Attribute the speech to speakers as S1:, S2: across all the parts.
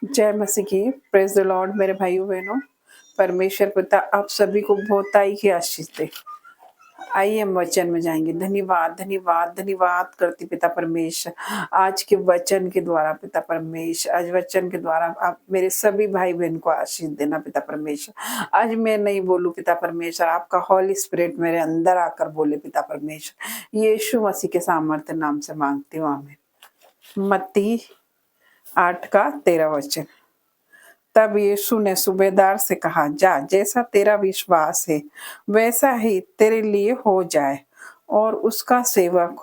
S1: जय मसीह की। Praise the Lord मेरे भाइयों बहनों। परमेश्वर पिता आप सभी को बहुताई की आशीष दे। आइए हम वचन में जाएंगे। धन्यवाद धन्यवाद धन्यवाद करती पिता परमेश्वर आज के वचन के द्वारा। पिता परमेश्वर आज वचन के द्वारा आप मेरे सभी भाई बहन को आशीष देना पिता परमेश्वर। आज मैं नहीं बोलूं पिता परमेश्वर, आपका हॉली स्पिरिट मेरे अंदर आकर बोले पिता परमेश्वर। यीशु मसीह के सामर्थ्य नाम से मांगती हूँ, आमीन। मत्ती 8:13। तब यीशु ने सूबेदार से कहा, जा, जैसा तेरा विश्वास है वैसा ही तेरे लिए हो जाए। और उसका सेवक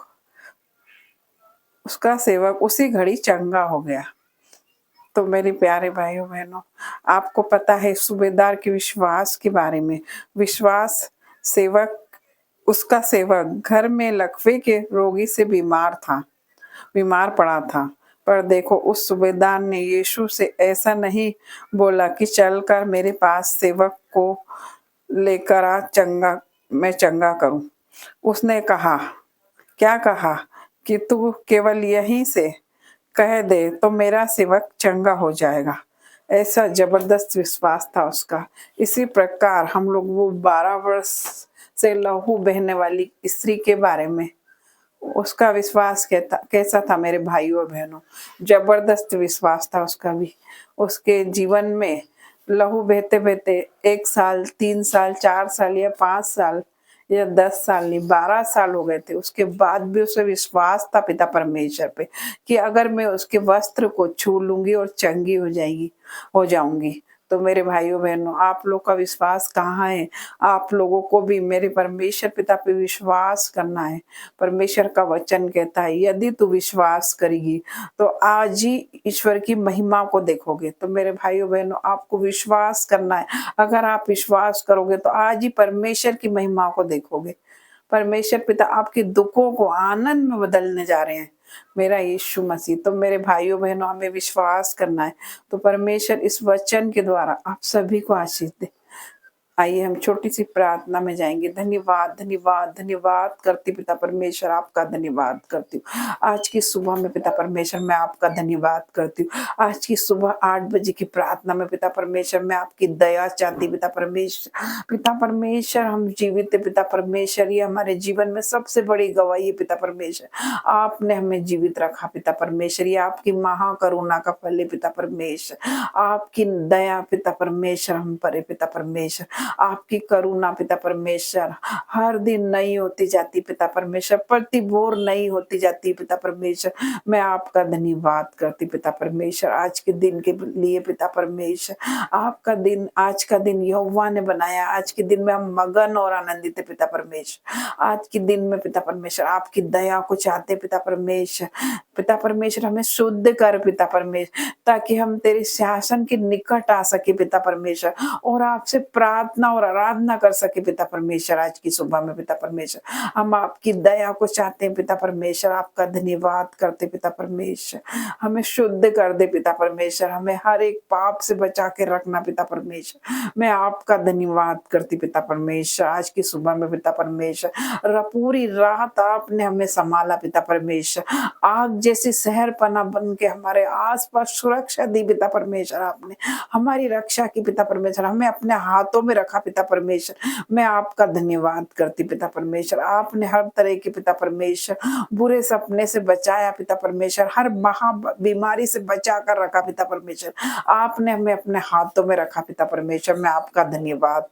S1: उसी घड़ी चंगा हो गया। तो मेरे प्यारे भाइयों बहनों, आपको पता है सूबेदार के विश्वास के बारे में। विश्वास उसका सेवक घर में लकवे के रोगी से बीमार पड़ा था। पर देखो, उस सूबेदार ने यीशु से ऐसा नहीं बोला कि चलकर मेरे पास सेवक को लेकर आ, मैं चंगा करूं। उसने क्या कहा कि तू केवल यहीं से कह दे तो मेरा सेवक चंगा हो जाएगा। ऐसा जबरदस्त विश्वास था उसका। इसी प्रकार हम लोग वो 12 वर्ष से लहू बहने वाली स्त्री के बारे में, उसका विश्वास कैसा था मेरे भाइयों और बहनों। जबरदस्त विश्वास था उसका भी। उसके जीवन में लहू बहते बहते 1 साल, 3 साल, 4 साल या 5 साल या 10 साल नहीं, 12 साल हो गए थे। उसके बाद भी उसे विश्वास था पिता परमेश्वर पे कि अगर मैं उसके वस्त्र को छू लूंगी और चंगी हो जाऊंगी। तो मेरे भाइयों बहनों, आप लोग का विश्वास कहाँ है? आप लोगों को भी मेरे परमेश्वर पिता पे विश्वास करना है। परमेश्वर का वचन कहता है, यदि तू विश्वास करेगी तो आज ही ईश्वर की महिमा को देखोगे। तो मेरे भाइयों बहनों, आपको विश्वास करना है। अगर आप विश्वास करोगे तो आज ही परमेश्वर की महिमा को देखोगे। परमेश्वर पिता आपके दुखों को आनंद में बदलने जा रहे हैं, मेरा यीशु मसीह। तो मेरे भाइयों बहनों, हमें विश्वास करना है। तो परमेश्वर इस वचन के द्वारा आप सभी को आशीष दे। आइए हम छोटी सी प्रार्थना में जाएंगे। धन्यवाद धन्यवाद धन्यवाद करती पिता परमेश्वर, आपका धन्यवाद करती हूँ। आज की सुबह में पिता परमेश्वर मैं आपका धन्यवाद करती हूँ। आज की सुबह 8 बजे की प्रार्थना में पिता परमेश्वर मैं आपकी दया चाहती पिता परमेश्वर। पिता परमेश्वर, हम जीवित है पिता परमेश्वर। ये हमारे जीवन में सबसे बड़ी गवाही है पिता परमेश्वर। आपने हमें जीवित रखा पिता परमेश्वर। ये आपकी महाकरुणा का फल है पिता परमेश्वर। आपकी दया पिता परमेश्वर हम पर है पिता परमेश्वर। आपकी करुणा पिता परमेश्वर हर दिन नई होती जाती पिता परमेश्वर, प्रति भोर नई होती जाती पिता परमेश्वर। मैं आपका धन्यवाद करती पिता परमेश्वर आज के दिन के लिए पिता परमेश्वर। आपका दिन, आज का दिन यहोवा ने बनाया। आज के दिन में हम मगन और आनंदित है पिता परमेश्वर। आज के दिन में पिता परमेश्वर आपकी दया को चाहते पिता परमेश्वर। पिता परमेश्वर हमें शुद्ध कर पिता परमेश्वर, ताकि हम तेरे शासन के निकट आ सके पिता परमेश्वर और आपसे प्रार्थना और आराधना कर सके पिता परमेश्वर। आज की सुबह में पिता परमेश्वर हम आपकी दया को चाहते हैं पिता परमेश्वर। आपका धन्यवाद करते पिता परमेश्वर। हमें शुद्ध कर दे पिता परमेश्वर, हमें हर एक पाप से बचा के रखना पिता परमेश्वर। मैं आपका धन्यवाद करती पिता परमेश्वर। आज की सुबह में पिता परमेश्वर पूरी रात आपने हमें संभाला पिता परमेश्वर। आग जैसी शहर पना बन के हमारे आसपास सुरक्षा दी पिता परमेश्वर। आपने हमारी रक्षा की पिता परमेश्वर, हमें अपने हाथों में रखा पिता परमेश्वर। मैं आपका धन्यवाद करती पिता परमेश्वर। आपने हर तरह के पिता परमेश्वर बुरे सपने से बचाया पिता परमेश्वर, हर महा बीमारी से बचा कर रखा पिता परमेश्वर। आपने हमें अपने हाथों में रखा पिता परमेश्वर। मैं आपका धन्यवाद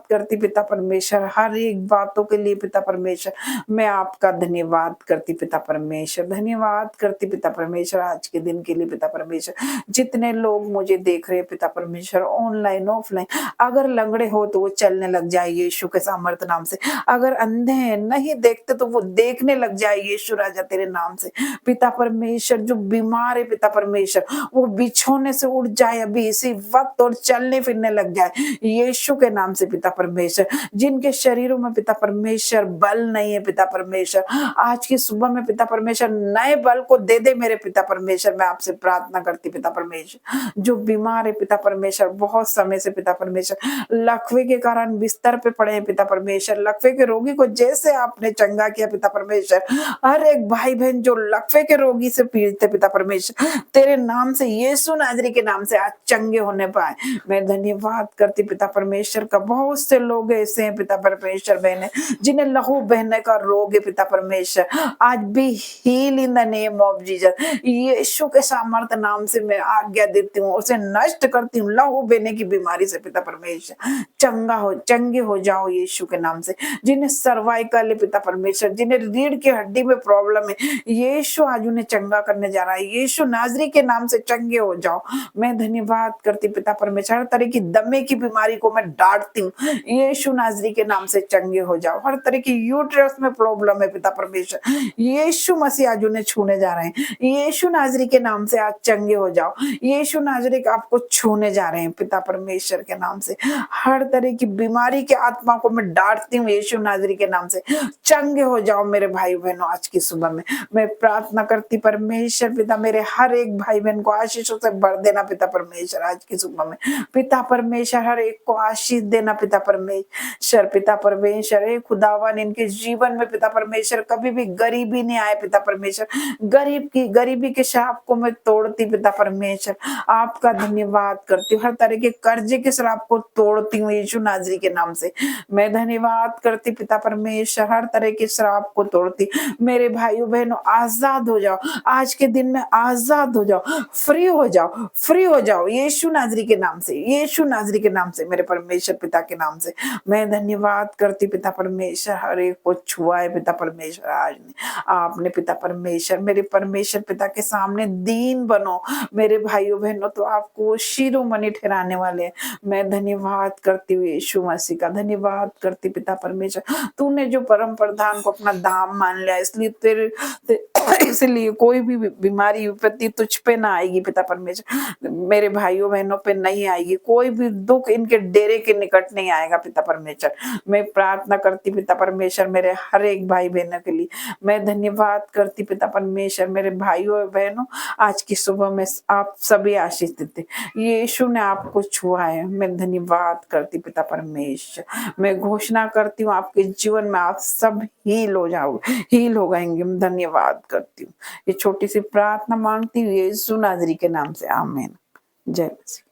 S1: करती पिता परमेश्वर, हर एक बातों के लिए पिता परमेश्वर। मैं आपका धन्यवाद करती पिता परमेश्वर, धन्यवाद करती पिता परमेश्वर आज के दिन के लिए पिता परमेश्वर। जितने लोग मुझे देख रहे हैं पिता परमेश्वर, ऑनलाइन ऑफलाइन, अगर लंगड़े हो तो वो चलने लग जाए यीशु के सामर्थ नाम से। अगर अंधे हैं, नहीं देखते तो वो देखने लग जाए यीशु राजा तेरे नाम से पिता परमेश्वर। जो बीमार है पिता परमेश्वर, वो बिछोने से उठ जाए अभी इसी वक्त और चलने फिरने लग जाए यीशु के नाम से पिता परमेश्वर। जिनके शरीरों में पिता परमेश्वर बल नहीं है पिता परमेश्वर, आज की सुबह में पिता परमेश्वर नए बल को दे दे मेरे पिता परमेश्वर। मैं आपसे प्रार्थना करती पिता परमेश्वर। जो बीमार है पिता परमेश्वर, बहुत समय से पिता परमेश्वर। लकवे के कारण बिस्तर पे पड़े हैं पिता परमेश्वर, लकवे के रोगी को जैसे आपने चंगा किया पिता परमेश्वर, हर एक भाई बहन जो लकवे के रोगी से पीड़ित है पिता परमेश्वर, तेरे नाम से, यीशु नाजरी के नाम से आज चंगे होने पाए। मैं धन्यवाद करती पिता परमेश्वर का। बहुत से लोग ऐसे हैं पिता परमेश्वर बहने जिन्हें लहू बहने का रोग है पिता परमेश्वर, आज भी heal in the name of Jesus. यीशु के सामर्थ नाम से मैं आज्ञा देती हूँ, उसे नष्ट करती हूँ लहू बहने की बीमारी से पिता परमेश्वर। चंगे हो जाओ यीशु के नाम से। जिन्हें सर्वाइकल है पिता परमेश्वर, जिन्हें रीढ़ की हड्डी में प्रॉब्लम है, यीशु आज उन्हें चंगा करने जा रहा है। यीशु नाजरी के नाम से चंगे हो जाओ। मैं धन्यवाद करती पिता परमेश्वर, हर तरह की दमे की बीमारी को मैं डांटती हूँ, यीशु नाजरी के नाम से चंगे हो जाओ। हर तरह की यूट्रस में प्रॉब्लम है पिता परमेश्वर, यीशु मसीह आज उन्हें छूने जा रहे हैं। यीशु नाजरी के नाम से आज चंगे हो जाओ। यीशु नाजरी का आपको छूने जा रहे हैं पिता परमेश्वर के नाम से। हर तरह की बीमारी के आत्मा को मैं डांटती हूँ यीशु नाजरी के नाम से। चंगे हो जाओ मेरे भाई बहनों। आज की सुबह में मैं प्रार्थना करती परमेश्वर पिता, मेरे हर एक भाई बहन को आशीषों से भर देना पिता परमेश्वर। आज की सुबह में पिता परमेश्वर हर एक को आशीष देना पिता परमेश्वर। पिता परमेश्वर हे खुदावन, इनके जीवन में पिता परमेश्वर कभी भी गरीबी नहीं आए पिता परमेश्वर। गरीबी के श्राप को मैं तोड़ती पिता परमेश्वर। आपका धन्यवाद करती हूँ। हर तरह के कर्जे के श्राप को तोड़ती हूँ यीशु नाजरी के नाम से। मैं धन्यवाद करती पिता परमेश्वर, हर तरह के श्राप को तोड़ती। मेरे भाइयों बहनों आजाद हो जाओ, आज के दिन में आजाद हो जाओ, फ्री हो जाओ, फ्री हो जाओ यीशु नाजरी के नाम से, यीशु नाजरी के नाम से, मेरे परमेश्वर पिता के नाम से। मैं धन्यवाद करती पिता परमेश्वर, हर एक को छुआ है पिता परमेश्वर। आज आपने पिता परमेश्वर, मेरे परमेश्वर पिता के सामने दीन बनो मेरे भाइयों बहनों, तो आपको शिरोमणि ठहराने वाले हैं। मैं धन्यवाद करती हूँ यीशु मसीह का, धन्यवाद करती पिता परमेश्वर। तूने जो परम प्रधान को अपना दाम मान लिया, इसलिए कोई भी बीमारी विपत्ति तुझ पे ना आएगी पिता परमेश्वर। मेरे भाइयों बहनों पे नहीं आएगी, कोई भी दुख इनके डेरे के निकट नहीं आएगा पिता परमेश्वर। मैं प्रार्थना करती पिता परमेश्वर मेरे हर एक भाई बहनों के लिए। मैं धन्यवाद करती पिता परमेश्वर मेरे भाइयों और बहनों, आज की सुबह में आप सभी आशीष देते, यीशु ने आपको छुआ है। मैं धन्यवाद करती पिता परमेश्वर। मैं घोषणा करती हूँ आपके जीवन में आप सब हील हो जाओगे, हील हो गएंगे। मैं धन्यवाद करती हूँ। ये छोटी सी प्रार्थना मांगती हूँ यीशु नाजरी के नाम से, आमीन। जय मसीह।